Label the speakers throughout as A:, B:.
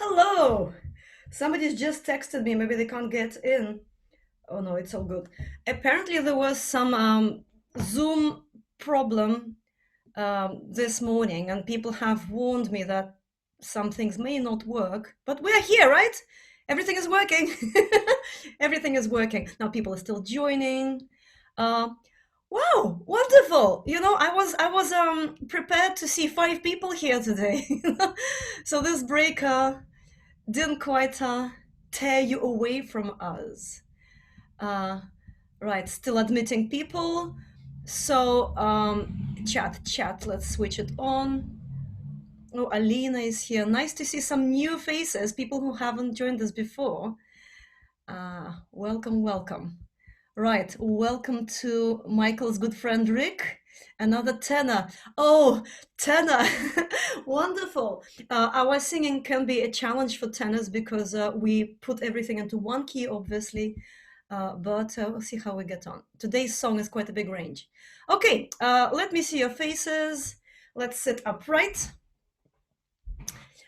A: Hello. Somebody's just texted me. Maybe they can't get in. Oh no, it's all good. Apparently, there was some Zoom problem this morning, and people have warned me that some things may not work. But we're here, right? Everything is working. Everything is working. Now people are still joining. Uh, wow, wonderful! I was prepared to see 5 people here today. So this break didn't quite tear you away from us. Uh, right, still admitting people. So, chat, let's switch it on. Oh, Alina is here. Nice to see some new faces, people who haven't joined us before. Welcome. Right, welcome to Michael's good friend Rick, another tenor. Oh, tenor, wonderful. Our singing can be a challenge for tenors because we put everything into one key, obviously, but we'll see how we get on. Today's song is quite a big range. Okay, let me see your faces. Let's sit upright,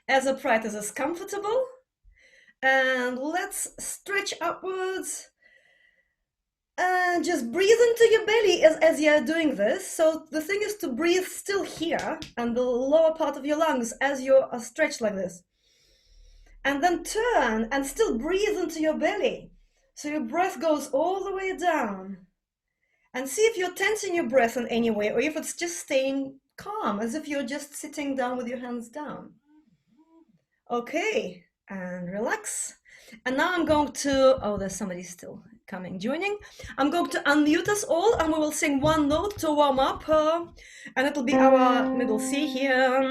A: as comfortable, and let's stretch upwards. And just breathe into your belly as you're doing this. So the thing is to breathe still here and the lower part of your lungs as you're stretched like this. And then turn and still breathe into your belly. So your breath goes all the way down. And see if you're tensing your breath in any way or if it's just staying calm, as if you're just sitting down with your hands down. Okay, and relax. And now I'm going to, oh, there's somebody still joining. I'm going to unmute us all and we will sing one note to warm up. And it'll be our middle C here.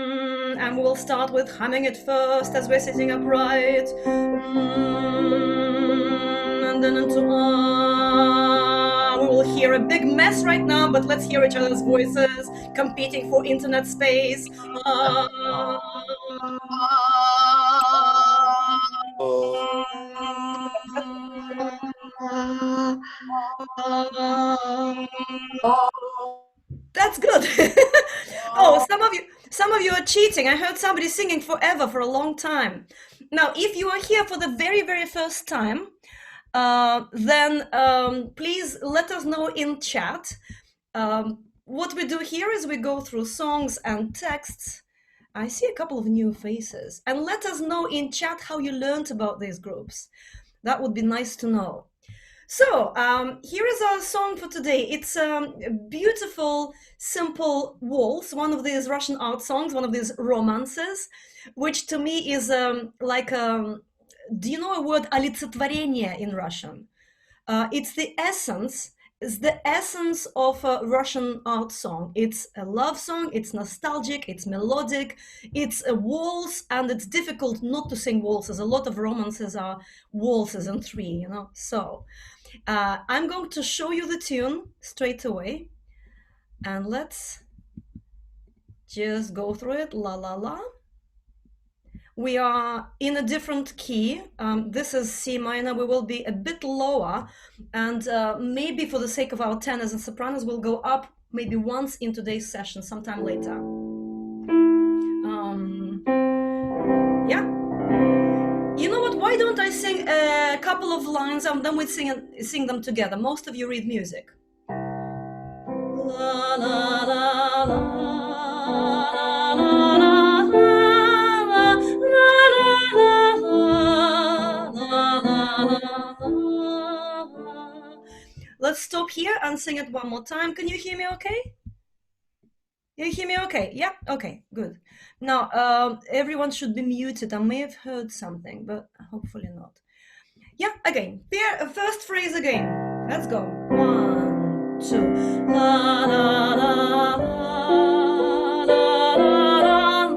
A: And we'll start with humming it first as we're sitting upright. And then into we will hear a big mess right now, but let's hear each other's voices competing for internet space. That's good. Oh, some of you are cheating. I heard somebody singing forever for a long time. Now, if you are here for the very, very first time, then please let us know in chat. What we do here is we go through songs and texts. I see a couple of new faces. And let us know in chat how you learned about these groups. That would be nice to know. So here is our song for today. It's a beautiful, simple waltz, one of these Russian art songs, one of these romances, which to me is like, do you know a word олицетворение in Russian? It's the essence of a Russian art song. It's a love song, it's nostalgic, it's melodic, it's a waltz, and it's difficult not to sing waltzes. A lot of romances are waltzes in 3, So I'm going to show you the tune straight away, and let's just go through it. La la la. We are in a different key. This is C minor. We will be a bit lower, and maybe for the sake of our tenors and sopranos, we'll go up maybe once in today's session, sometime later. Yeah. You know what? Why don't I sing a couple of lines and then we sing them together? Most of you read music. La la la la la la. Let's stop here and sing it one more time. Can you hear me okay? You hear me okay? Yeah? Okay, good. Now, everyone should be muted. I may have heard something, but hopefully not. Yeah, again. First phrase again. Let's go. 1, 2. La, la, la, la, la, la, la, la, la.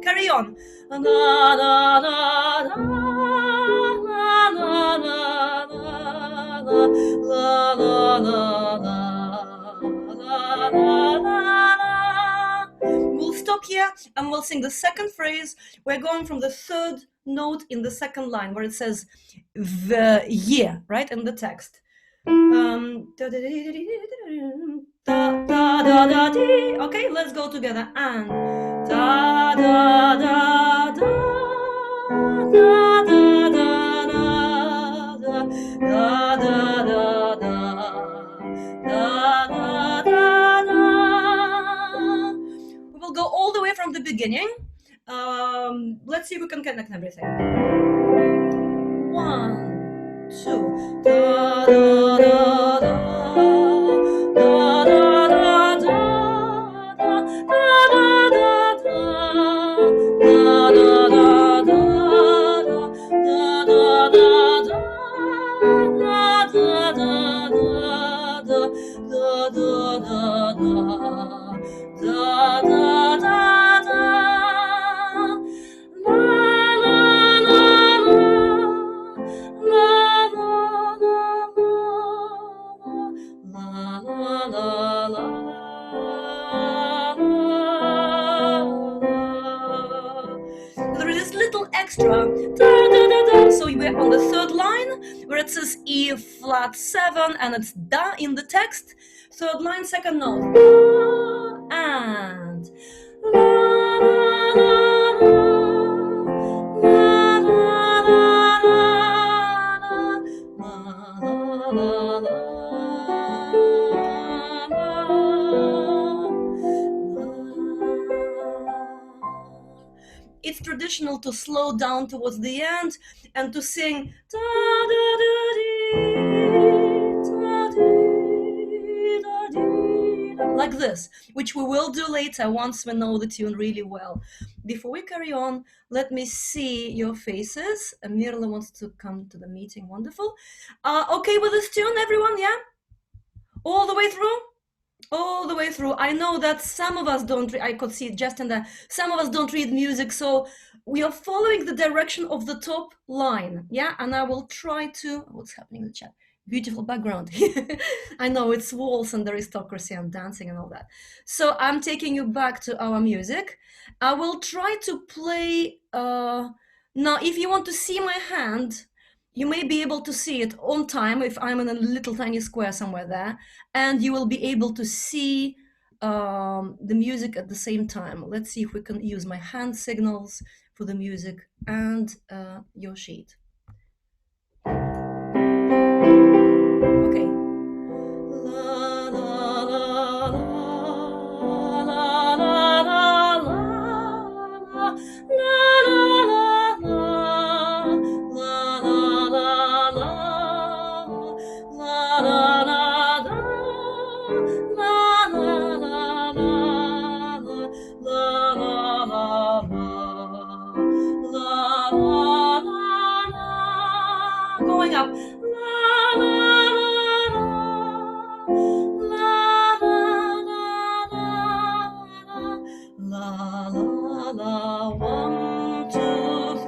A: Carry on. La, la, la, la, la, We'll stop here and we'll sing the second phrase. We're going from the third note in the second line where it says the year, right, in the text. da da dee. Okay, let's go together. And da da da da da da da da da da da da da da da. We will go all the way from the beginning. Let's see if we can connect everything. 1, 2, da da da da da da da there is this little extra da, da, da, da. So we're on the third line where it says E flat 7 and it's da in the text. Third line, second note, and la, la, la, la, la, la, la. It's traditional to slow down towards the end and to sing da da da dee, da dee, da dee, da, like this, which we will do later once we know the tune really well. Before we carry on, let me see your faces. Mirla wants to come to the meeting. Wonderful. Okay with this tune, everyone? Yeah? All the way through? All the way through. I know that some of us don't, I could see it just in there, some of us don't read music, so we are following the direction of the top line, yeah? And I will try to, what's happening in the chat? Beautiful background. I know it's waltz and aristocracy and dancing and all that. So I'm taking you back to our music. I will try to play, now if you want to see my hand, you may be able to see it on time if I'm in a little tiny square somewhere there, and you will be able to see the music at the same time. Let's see if we can use my hand signals for the music and your sheet. Okay. La, la, la, la, la, la, la, la, la, la, going up. La la la, 1, 2,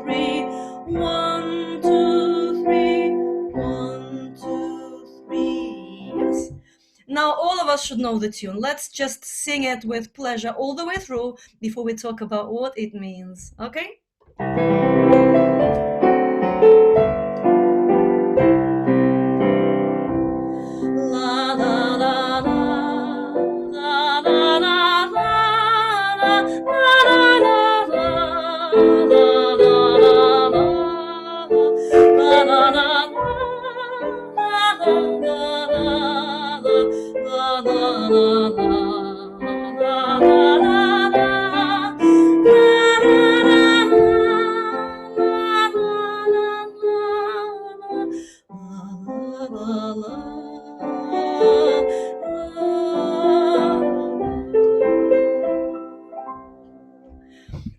A: 3, 1, 2, 3, 1, 2, 3. Yes. Now all of us should know the tune. Let's just sing it with pleasure all the way through before we talk about what it means. Okay? La la la la la la la la la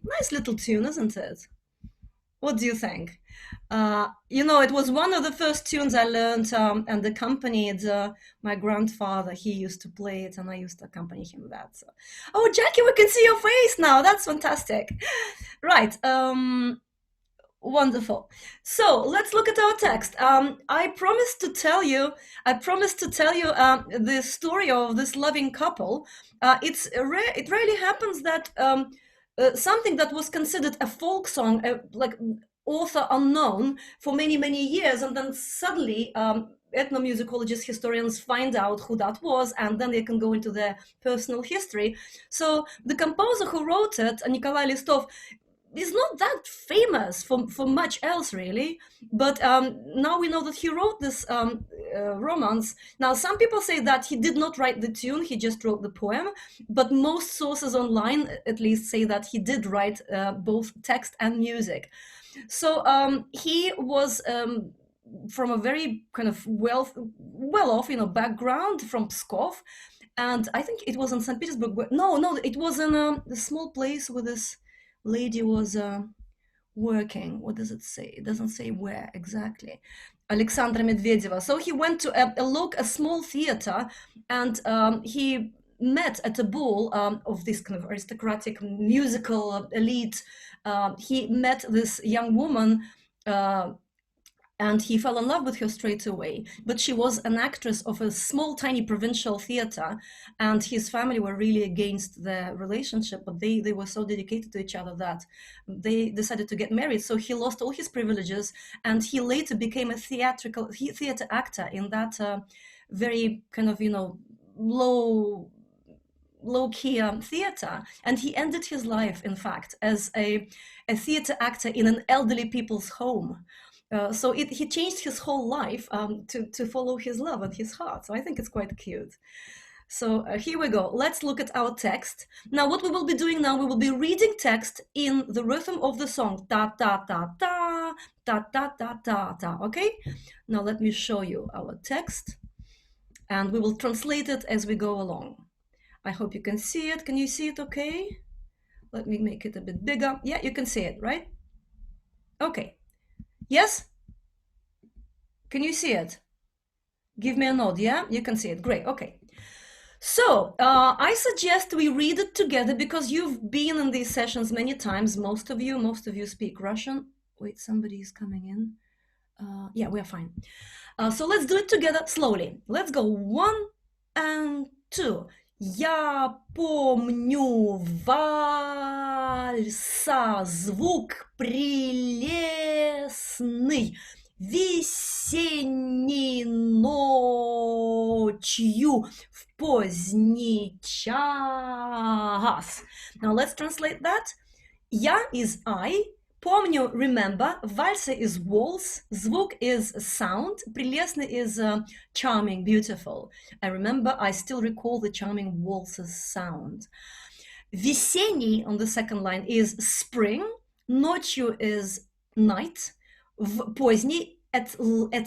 A: Nice little tune, isn't it? What do you think? You know, it was one of the first tunes I learned and accompanied my grandfather. He used to play it and I used to accompany him with that. So. Oh, Jackie, we can see your face now. That's fantastic. Right. Wonderful. So let's look at our text. I promised to tell you the story of this loving couple. It really happens that something that was considered a folk song, like author unknown for many years, and then suddenly ethnomusicologists, historians find out who that was, and then they can go into their personal history. So the composer who wrote it, Nikolay Listov, is not that famous for much else, really. But now we know that he wrote this romance. Now, some people say that he did not write the tune, he just wrote the poem. But most sources online, at least, say that he did write both text and music. So he was from a very kind of well-off, background from Pskov. And I think it was in St. Petersburg. No, it was in a small place where this lady was working. What does it say? It doesn't say where exactly. Alexandra Medvedeva. So he went to a small theater, and he met at a ball of this kind of aristocratic musical elite. He met this young woman, and he fell in love with her straight away. But she was an actress of a small, tiny provincial theater, and his family were really against the relationship, but they were so dedicated to each other that they decided to get married. So he lost all his privileges, and he later became a theater actor in that very kind of, low-key theater. And he ended his life, in fact, as a theater actor in an elderly people's home. So he changed his whole life to follow his love and his heart. So I think it's quite cute. So here we go. Let's look at our text. Now, what we will be doing now, we will be reading text in the rhythm of the song. Ta ta ta ta ta ta ta ta ta. Okay? Now let me show you our text, and we will translate it as we go along. I hope you can see it. Can you see it okay? Let me make it a bit bigger. Yeah, you can see it, right? Okay. Yes? Can you see it? Give me a nod, yeah? You can see it, great, okay. So, I suggest we read it together because you've been in these sessions many times, most of you speak Russian. Wait, somebody is coming in. Yeah, we are fine. So let's do it together slowly. Let's go, 1 and 2. Я помню вальса, звук прелестный, весенней ночью в поздний час. Now let's translate that. Я is I. Помню, remember, вальса is waltz, звук is sound, прелестный is charming, beautiful. I remember, I still recall the charming waltz's sound. Весенний, on the second line, is spring, ночью is night, поздний, at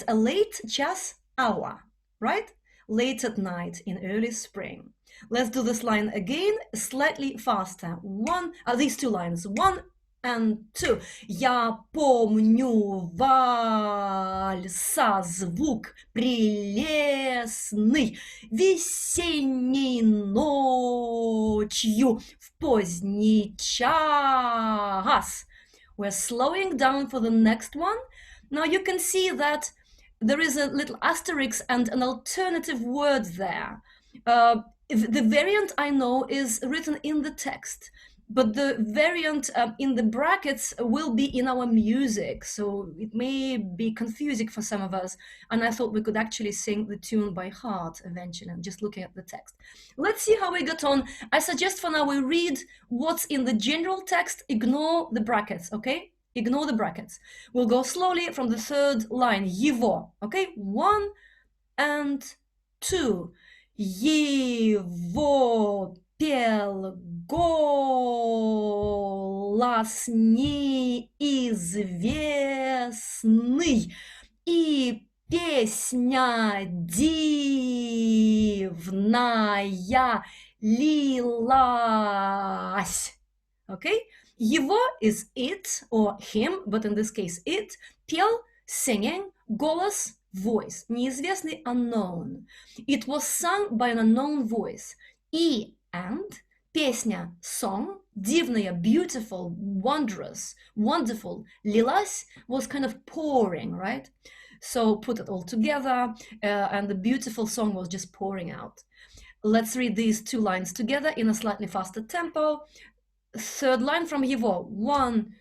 A: a late час, hour, right? Late at night in early spring. Let's do this line again, slightly faster. These two lines, 1 and 2. Я помню вальса, звук прелестный, весенней ночью в поздний час. We're slowing down for the next one. Now you can see that there is a little asterisk and an alternative word there. The variant I know is written in the text, but the variant in the brackets will be in our music, so it may be confusing for some of us, and I thought we could actually sing the tune by heart eventually, just looking at the text. Let's see how we got on. I suggest for now we read what's in the general text, ignore the brackets, okay? Ignore the brackets. We'll go slowly from the third line, его, okay? 1 and 2. Его пел голос неизвестный, и песня дивная лилась. Okay? Его is it or him, but in this case it. Пел, singing, голос, voice. Неизвестный, unknown. It was sung by an unknown voice. И and песня, song, дивная, beautiful, wondrous, wonderful. Лилась was kind of pouring, right? So put it all together, and the beautiful song was just pouring out. Let's read these two lines together in a slightly faster tempo. Third line from его. 1,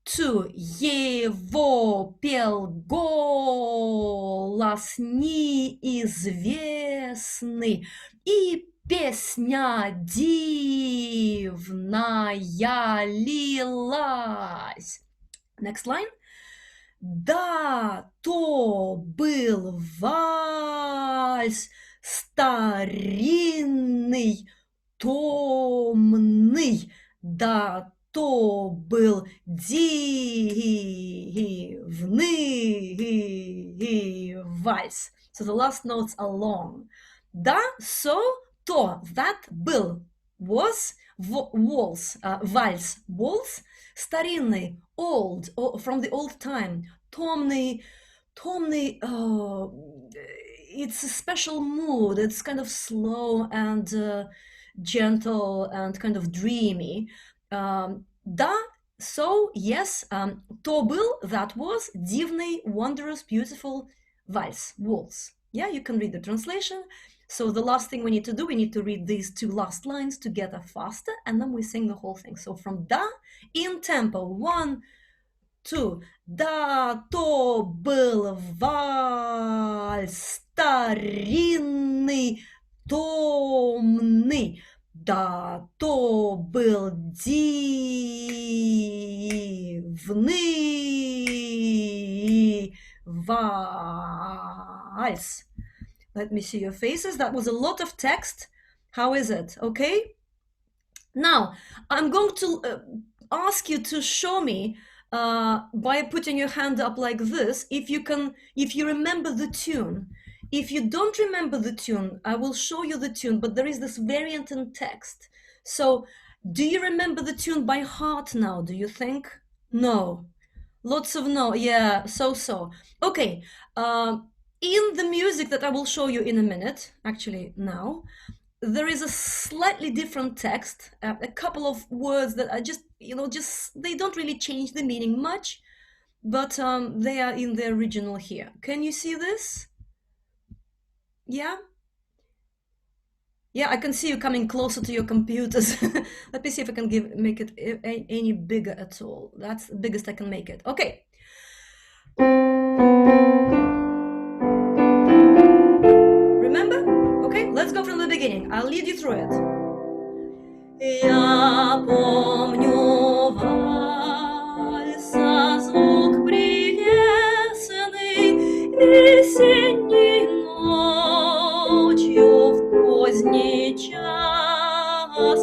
A: 2. Его пел голос неизвестный, и песня дивная лилась. Next line. Да, то был вальс старинный, томный, да, то был дивный вальс. So the last notes are long. Да, so, то, that, был, was, waltz, вальс, waltz, старинный, old, from the old time, томный, it's a special mood, it's kind of slow and gentle and kind of dreamy. Да, so, yes, то был, that was, дивный, wondrous, beautiful, vals, waltz. Yeah, you can read the translation. So the last thing we need to do, we need to read these two last lines together faster, and then we sing the whole thing. So from da, in tempo, 1, 2. Да, то был вальс старинный, томный, да, то был дивный вальс. Let me see your faces. That was a lot of text. How is it? Okay? Now, I'm going to ask you to show me by putting your hand up like this, if you remember the tune. If you don't remember the tune, I will show you the tune, but there is this variant in text. So, do you remember the tune by heart now, do you think? No. Lots of no. Yeah, so. Okay. In the music that I will show you in a minute, actually now, there is a slightly different text, a couple of words that are just, they don't really change the meaning much, but they are in the original here. Can you see this? Yeah? Yeah, I can see you coming closer to your computers. Let me see if I can make it any bigger at all. That's the biggest I can make it. Okay. Remember? Okay, let's go from the beginning. I'll lead you through it. Я помню вальса звук прелестный весенней ночью в поздний час.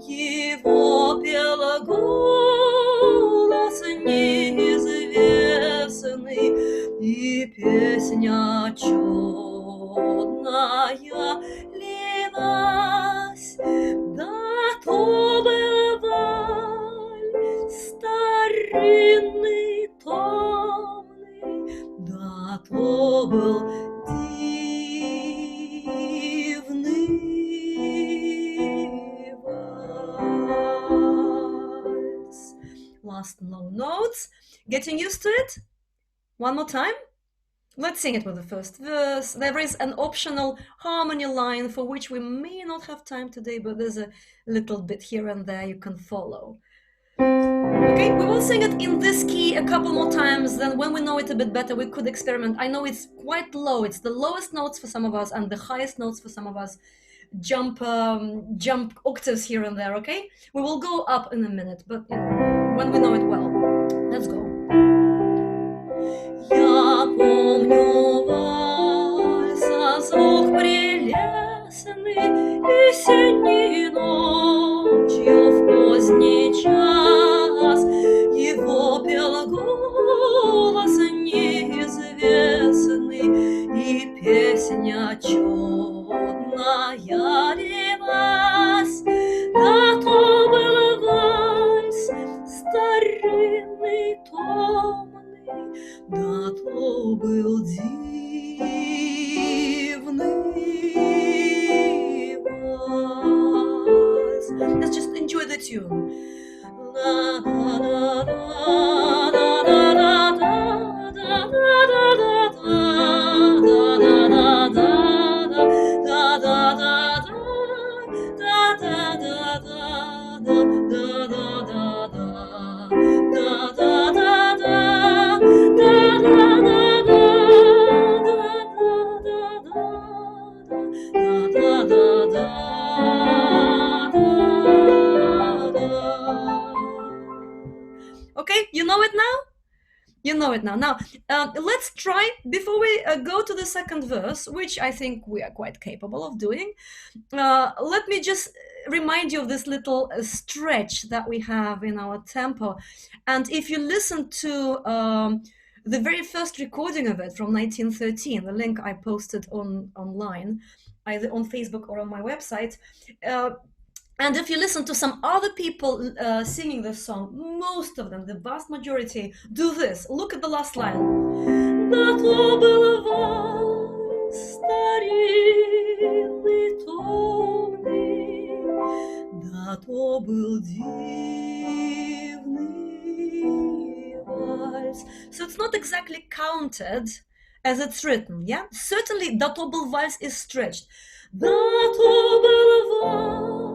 A: Его пел голос неизвестный, и песня чудная лилась. Да, то был вальс старинный, томный, да, то был дивный вальс. Last low notes. Getting used to it? One more time. Let's sing it with the first verse. There is an optional harmony line for which we may not have time today, but there's a little bit here and there you can follow. Okay, we will sing it in this key a couple more times, then when we know it a bit better, we could experiment. I know it's quite low. It's the lowest notes for some of us and the highest notes for some of us. Jump octaves here and there, okay? We will go up in a minute, but when we know it well. Let's go. Я помню вальса звук прелестный весенней ночью в поздний час. Его пел голос неизвестный, и песня чудная лилась. Да, то был вальс старинный, томный, да, то был дивный вальс. Let's just enjoy the tune. La, la, la, la, la, la, la, la, la, la, la, know it now? You know it now. Now, let's try, before we go to the second verse, which I think we are quite capable of doing, let me just remind you of this little stretch that we have in our tempo. And if you listen to the very first recording of it from 1913, the link I posted online, either on Facebook or on my website, and if you listen to some other people singing this song, most of them, the vast majority, do this. Look at the last line. Да то был вальс старинный томный, да то был дивный вальс. So it's not exactly counted as it's written, yeah? Certainly, да то был вальс is stretched. Да то был вальс.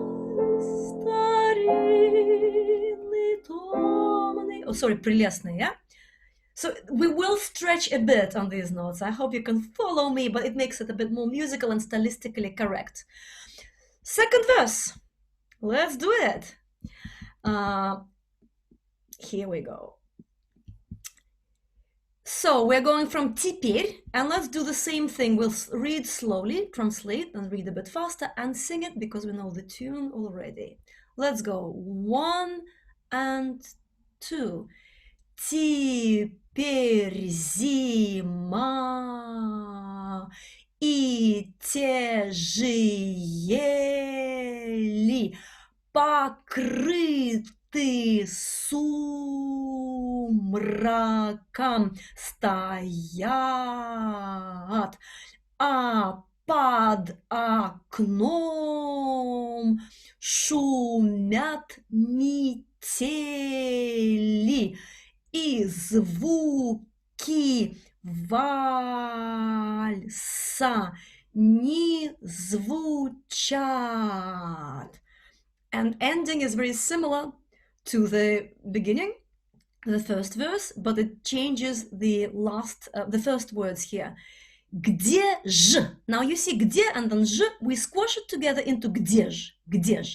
A: Oh, sorry, прелестный, yeah? So we will stretch a bit on these notes. I hope you can follow me, but it makes it a bit more musical and stylistically correct. Second verse. Let's do it. Here we go. So we're going from теперь, and let's do the same thing. We'll read slowly, translate, and read a bit faster, and sing it because we know the tune already. Let's go. 1 and 2. Теперь зима, и те же ели покрыты сумраком стоят, а под окном шумят метели, и звуки вальса не звучат. And ending is very similar to the beginning, the first verse, but it changes the first words here. Где ж? Now you see где and then ж, we squash it together into где ж,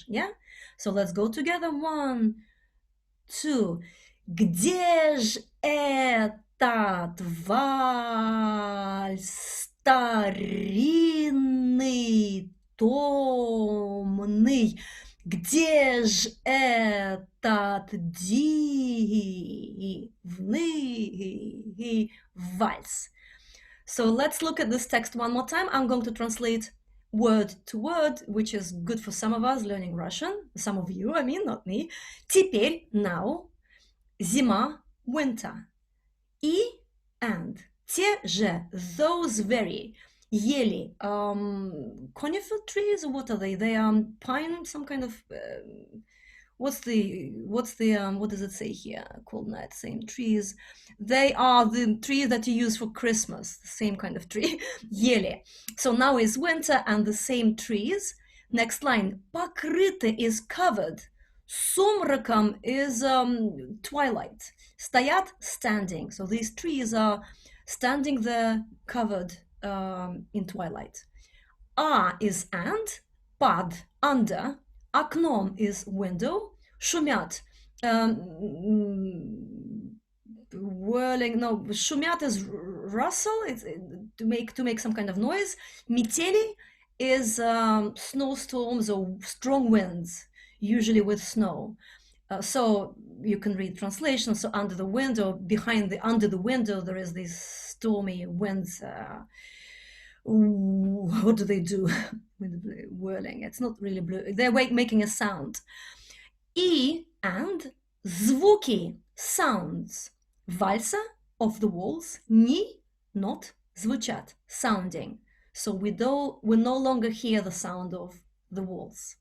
A: yeah? So let's go together. 1, 2. Где ж этот вальс старинный, томный? Где ж этот дивный вальс? So let's look at this text one more time. I'm going to translate word to word, which is good for some of us learning Russian. Some of you, I mean, not me. Теперь, now. Зима, winter. И, and. Те же, those very. Ели, conifer trees, or what are they? They are pine, some kind of, what does it say here? Called not same trees. They are the trees that you use for Christmas, the same kind of tree. Ели. So now is winter and the same trees. Next line, покрыты is covered. Сумраком is twilight. Стоят, standing. So these trees are standing there, covered in twilight. A is and, под, under, окном is window, шумят, whirling, no, шумят is rustle, it's to make some kind of noise. Метели is snowstorms or strong winds, usually with snow. So you can read translation. So under the window, under the window, there is these stormy winds. What do they do? Whirling. It's not really blue. They're making a sound. И and звуки, sounds. Вальса, of the waltz. Не, not, звучат, sounding. So we no longer hear the sound of the waltz.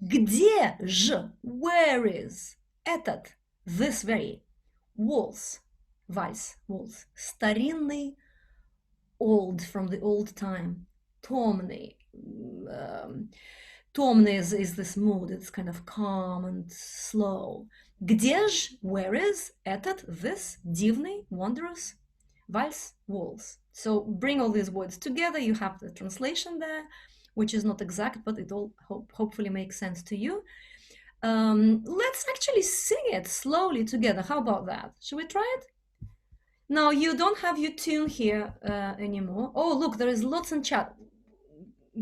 A: Где ж, where is, этот, this very, waltz, вальс, waltz, старинный, old, from the old time, томный. Томный is this mood, it's kind of calm and slow. Где ж, where is, этот, this, дивный, wondrous, вальс, waltz. So bring all these words together, you have the translation there, which is not exact, but it all hopefully makes sense to you. Let's actually sing it slowly together. How about that? Should we try it? Now, you don't have your tune here anymore. Oh, look, there is lots in chat.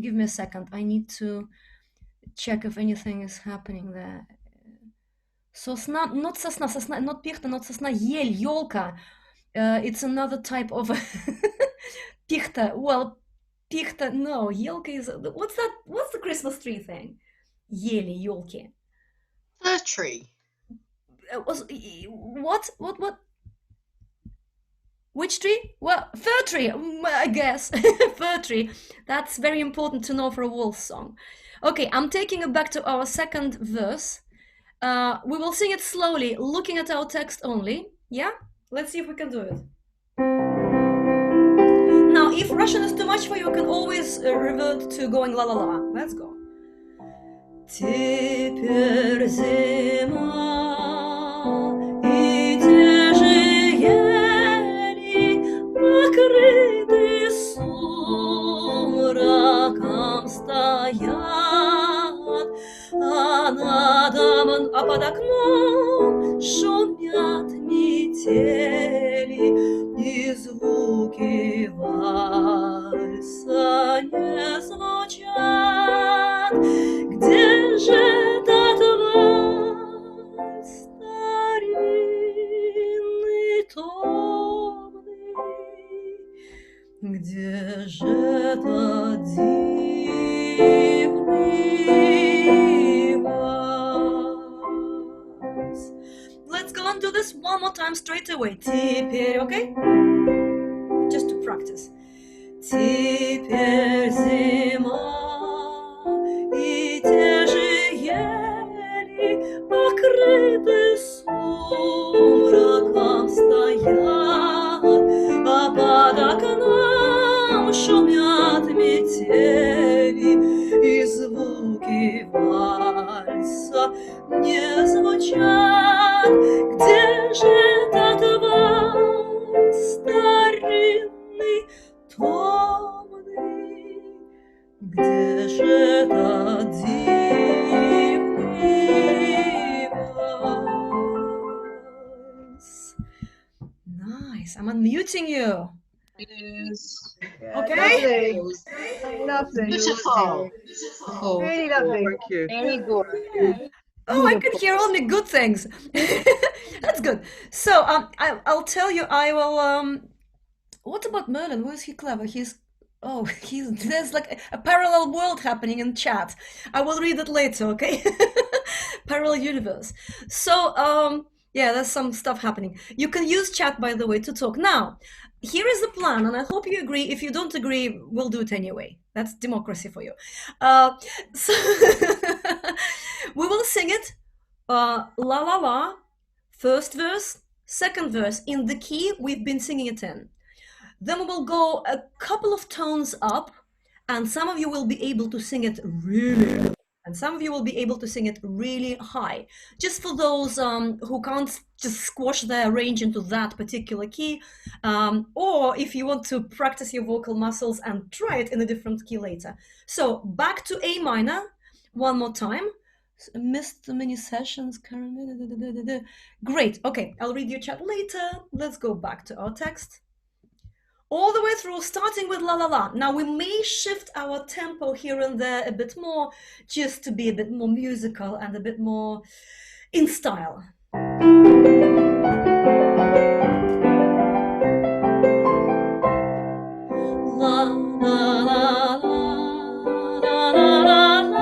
A: Give me a second. I need to check if anything is happening there. Sosna, not sosna, sosna, not пихта, not sosna, ель, елка. It's another type of пихта. Well, пихта, no, елка is, what's that? What's the Christmas tree thing? Ели, елки.
B: Fir tree.
A: What? Which tree? Well, fir tree, I guess. Fir tree. That's very important to know for a waltz song. Okay, I'm taking it back to our second verse. We will sing it slowly, looking at our text only. Yeah? Let's see if we can do it. Now, if Russian is too much for you, you can always revert to going la la la. Let's go. Теперь зима, и те же ели покрыты сумраком стоят, а под окном шумят метели, и звуки вальса не звучат. Где же этот вальс старинный, томный? Где же этот дивный вальс? Let's go and do this one more time straight away. Теперь, okay? Just to practice. Теперь зима, и те же ели покрыты сумраком стоят, а под окном шумят метели, и звуки вальса не звучат. Где же этот вальс старинный, томный? Где же этот дивный вальс? Nice. I'm unmuting you.
B: Yes.
A: Okay.
C: Lovely.
B: Beautiful.
C: Beautiful. Really lovely.
D: Thank you.
B: Very good.
A: Oh, I could hear only good things. That's good. So I'll tell you. I will. What about Merlin? Where is he clever? There's like a parallel world happening in chat. I will read it later, okay? Parallel universe. So, yeah, there's some stuff happening. You can use chat, by the way, to talk. Now, here is the plan, and I hope you agree. If you don't agree, we'll do it anyway. That's democracy for you. So we will sing it, la la la, first verse, second verse, in the key we've been singing it in. Then we will go a couple of tones up, and some of you will be able to sing it really low, and some of you will be able to sing it really high. Just for those who can't just squash their range into that particular key, or if you want to practice your vocal muscles and try it in a different key later. So back to A minor, one more time. Missed the mini sessions. Great. Okay, I'll read your chat later. Let's go back to our text. All the way through, starting with la la la. Now we may shift our tempo here and there a bit more, just to be a bit more musical and a bit more in style. La la la la la la la la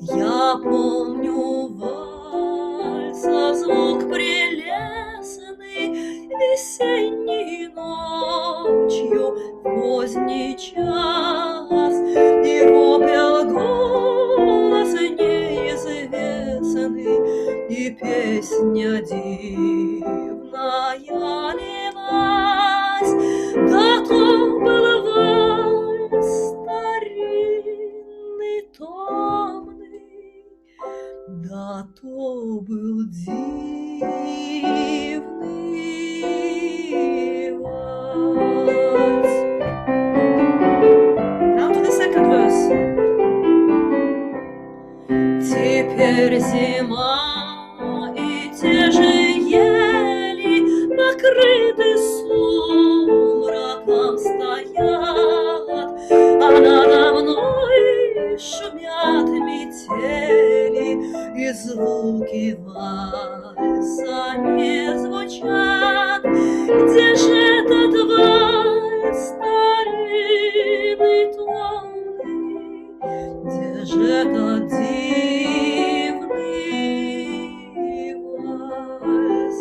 A: Я помню вальса звук прелестный весенней ночью в поздний час, его пел голос нежный дивный вальс. Now to the second verse. Теперь зима, и те же ели покрыты сумраком стоят, а надо мной шумят метели, и звуки вальса не звучат. Где же этот вальс старинный томный? Где же этот дивный вальс?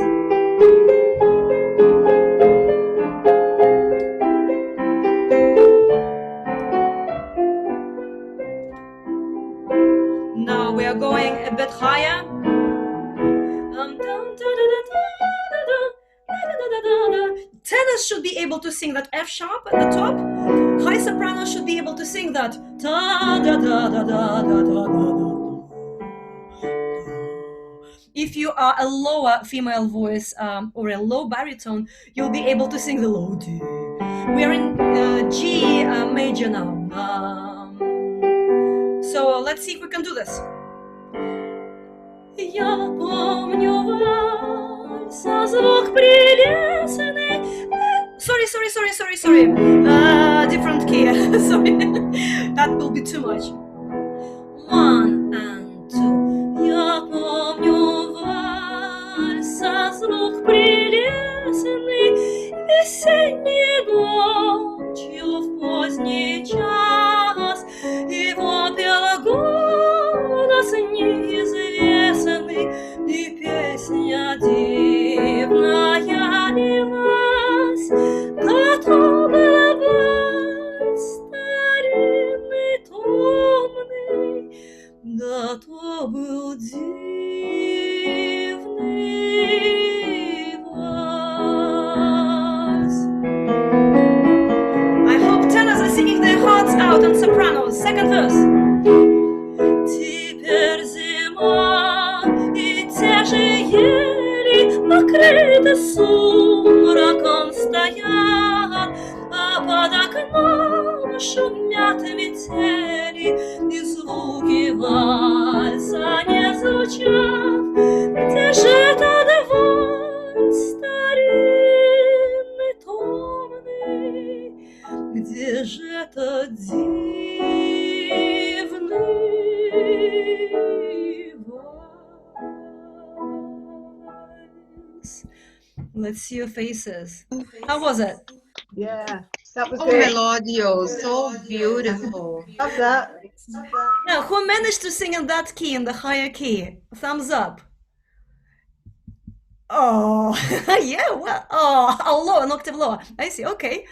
A: Now we are going a bit higher. Tenors should be able to sing that F sharp at the top. High sopranos should be able to sing that da da da da da da da da. If you are a lower female voice or a low baritone, you'll be able to sing the low D. We are in G major now. So let's see if we can do this. Я помню вальса звук прелестный. Sorry. Different key. Sorry. That will be too much. 1 and 2. Я помню вальса звук прелестный, весенней ночью в поздний час. Его пел голос неизвестный, и песня дивная лилась. Да то был вальс старинный томный, да то был дивный вальс. I hope tenors are singing their hearts out on sopranos. Second verse. Теперь зима, и те же ели покрыты сумраком стоят, а под окном шумят метели, и звуки вальса не звучат. Где же этот вальс старинный томный? Где же этот дивный вальс? Let's see your faces. How was it?
C: Yeah, that was
B: So
C: good.
B: melodious, so beautiful.
C: Love that.
A: Now, who managed to sing in that key, in the higher key? Thumbs up. Oh, yeah, well, lower, an octave lower. I see, okay.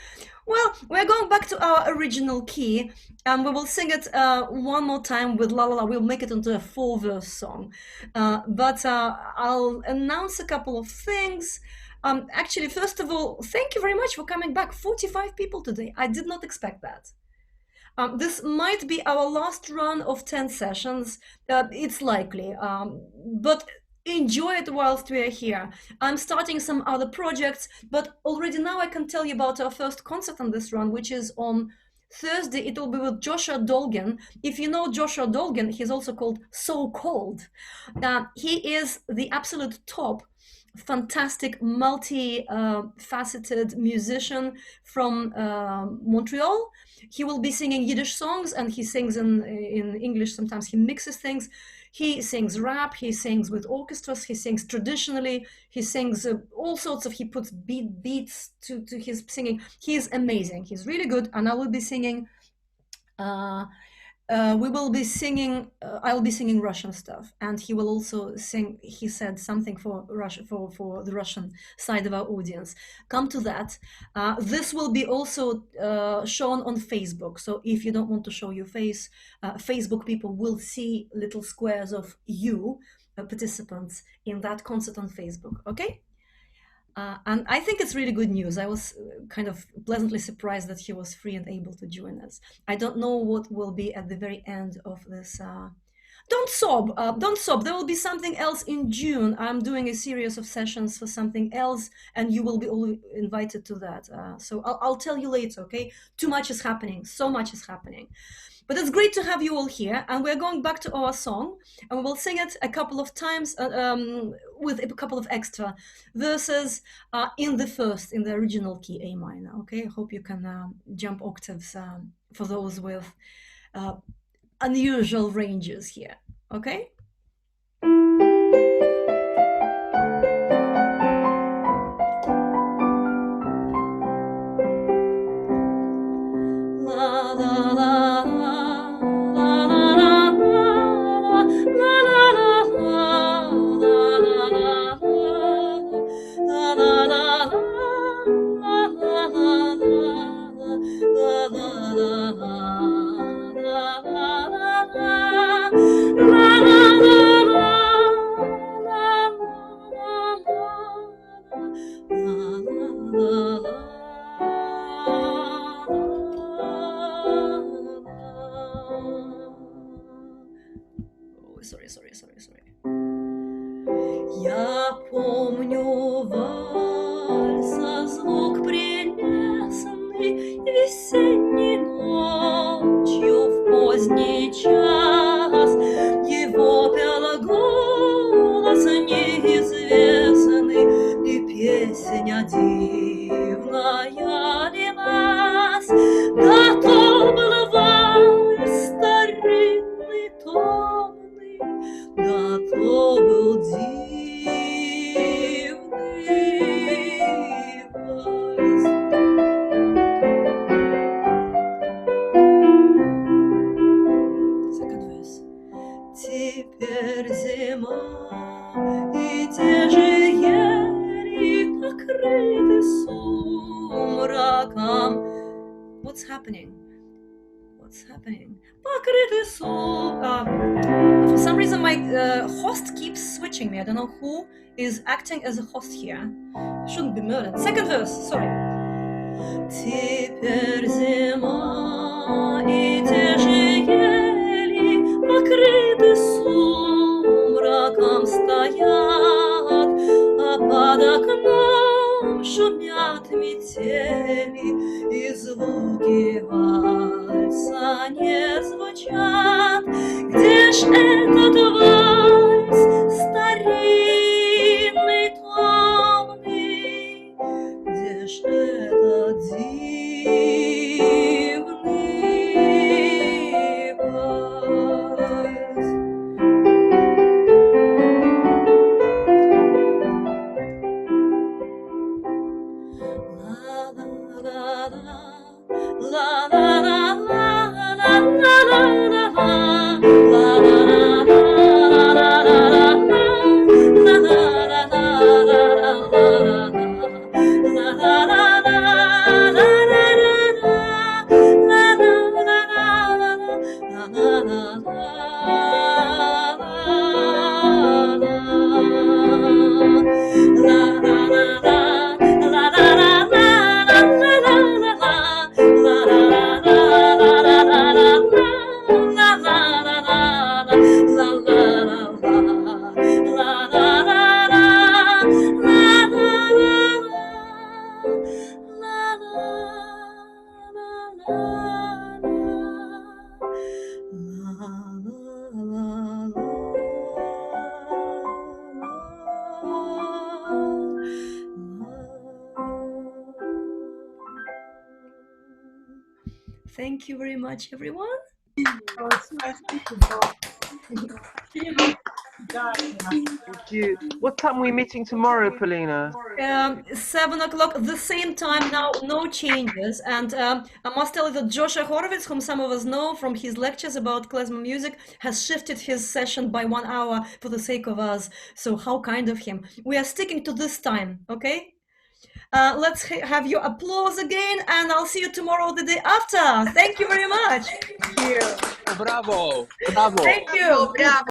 A: Well, we're going back to our original key, and we will sing it one more time with La La La. We'll make it into a 4-verse song. But I'll announce a couple of things. Actually, first of all, thank you very much for coming back. 45 people today. I did not expect that. This might be our last run of 10 sessions. It's likely, but enjoy it whilst we are here. I'm starting some other projects, but already now I can tell you about our first concert on this run, which is on Thursday. It will be with Joshua Dolgin. If you know Joshua Dolgin, he's also called So Cold. He is the absolute top, fantastic, multi-faceted musician from Montreal. He will be singing Yiddish songs, and he sings in English. Sometimes he mixes things. He sings rap, he sings with orchestras, he sings traditionally, he sings all sorts of, he puts beats to his singing. He is amazing, he's really good, and I will be singing, I will be singing Russian stuff, and he will also sing, he said something for Russia, for the Russian side of our audience. Come to that. This will be also shown on Facebook, so if you don't want to show your face, Facebook people will see little squares of you, participants, in that concert on Facebook, okay? And I think it's really good news. I was kind of pleasantly surprised that he was free and able to join us. I don't know what will be at the very end of this don't sob. Don't sob. There will be something else in June. I'm doing a series of sessions for something else, and you will be all invited to that. So I'll tell you later, okay? Too much is happening. So much is happening. But it's great to have you all here, and we're going back to our song, and we will sing it a couple of times with a couple of extra verses in the original key, A minor, okay? I hope you can jump octaves for those with unusual ranges here, okay? La la la la la la la Sorry. Я помню вальса звук прелестный весенней ночью в поздний час. Его пел голос неизвестный, и песня дивная лилась. Да то был вальс старинный, томный, да то был дивный вальс. Second verse. Теперь зима, и те же ели покрыты сумраком. What's happening? Покрыты for some reason my host keeps switching me. I don't know who is acting as a host here. Shouldn't be murdered. Second verse, sorry. Теперь зима, и те же ели покрыты сумраком стоят, а под окном шумят метели, и звуки вальса не звучат. Где ж этот вальс старинный, томный? Где ж этот дивный вальс? Thank you very much, everyone.
C: Oh, it's nice meeting you.
D: Thank you. What time are we meeting tomorrow, Polina?
A: 7 o'clock, the same time now, no changes. And I must tell you that Joshua Horowitz, whom some of us know from his lectures about klezmer music, has shifted his session by 1 hour for the sake of us. So how kind of him. We are sticking to this time, okay? Let's have your applause again, and I'll see you tomorrow the day after. Thank you very much.
C: Thank you.
E: Bravo! Bravo!
A: Thank you.
B: Bravo.